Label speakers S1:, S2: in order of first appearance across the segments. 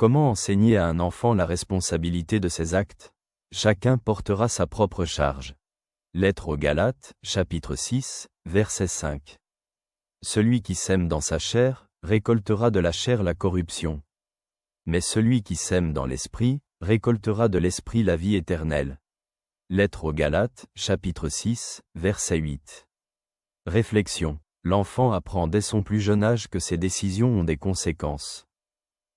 S1: Comment enseigner à un enfant la responsabilité de ses actes? Chacun portera sa propre charge. Lettre aux Galates, chapitre 6, verset 5. Celui qui sème dans sa chair, récoltera de la chair la corruption. Mais celui qui sème dans l'esprit, récoltera de l'esprit la vie éternelle. Lettre aux Galates, chapitre 6, verset 8. Réflexion. L'enfant apprend dès son plus jeune âge que ses décisions ont des conséquences.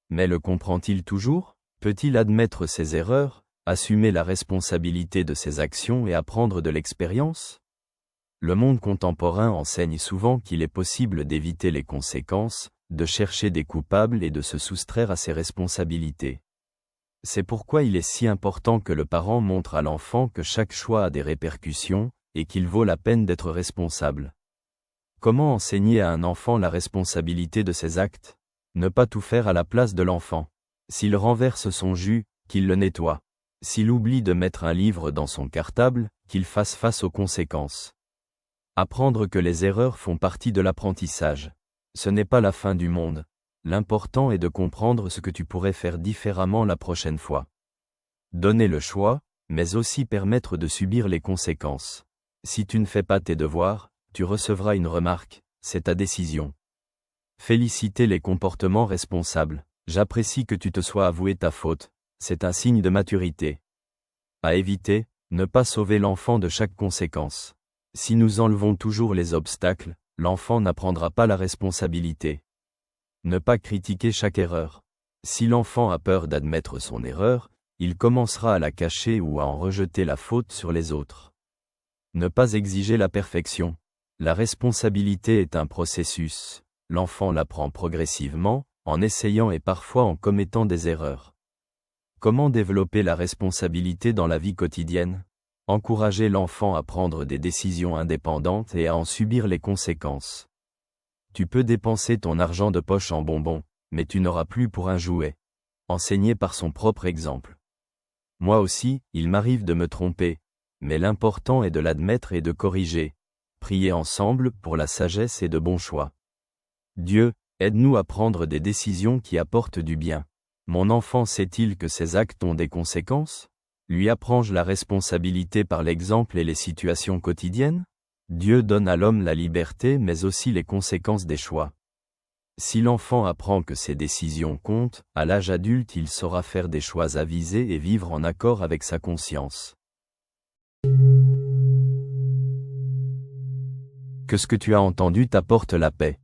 S1: Mais le comprend-il toujours? Peut-il admettre ses erreurs, assumer la responsabilité de ses actions et apprendre de l'expérience? Le monde contemporain enseigne souvent qu'il est possible d'éviter les conséquences, de chercher des coupables et de se soustraire à ses responsabilités. C'est pourquoi il est si important que le parent montre à l'enfant que chaque choix a des répercussions, et qu'il vaut la peine d'être responsable. Comment enseigner à un enfant la responsabilité de ses actes? Ne pas tout faire à la place de l'enfant. S'il renverse son jus, qu'il le nettoie. S'il oublie de mettre un livre dans son cartable, qu'il fasse face aux conséquences. Apprendre que les erreurs font partie de l'apprentissage. Ce n'est pas la fin du monde. L'important est de comprendre ce que tu pourrais faire différemment la prochaine fois. Donner le choix, mais aussi permettre de subir les conséquences. Si tu ne fais pas tes devoirs, tu recevras une remarque, c'est ta décision. Féliciter les comportements responsables. J'apprécie que tu te sois avoué ta faute, c'est un signe de maturité. À éviter, ne pas sauver l'enfant de chaque conséquence. Si nous enlevons toujours les obstacles, l'enfant n'apprendra pas la responsabilité. Ne pas critiquer chaque erreur. Si l'enfant a peur d'admettre son erreur, il commencera à la cacher ou à en rejeter la faute sur les autres. Ne pas exiger la perfection. La responsabilité est un processus. L'enfant l'apprend progressivement, en essayant et parfois en commettant des erreurs. Comment développer la responsabilité dans la vie quotidienne? Encourager l'enfant à prendre des décisions indépendantes et à en subir les conséquences. Tu peux dépenser ton argent de poche en bonbons, mais tu n'auras plus pour un jouet. Enseigner par son propre exemple. Moi aussi, il m'arrive de me tromper, mais l'important est de l'admettre et de corriger. Prier ensemble pour la sagesse et de bons choix. Dieu, aide-nous à prendre des décisions qui apportent du bien. Mon enfant sait-il que ses actes ont des conséquences? Lui apprends-je la responsabilité par l'exemple et les situations quotidiennes? Dieu donne à l'homme la liberté mais aussi les conséquences des choix. Si l'enfant apprend que ses décisions comptent, à l'âge adulte il saura faire des choix avisés et vivre en accord avec sa conscience. Que ce que tu as entendu t'apporte la paix.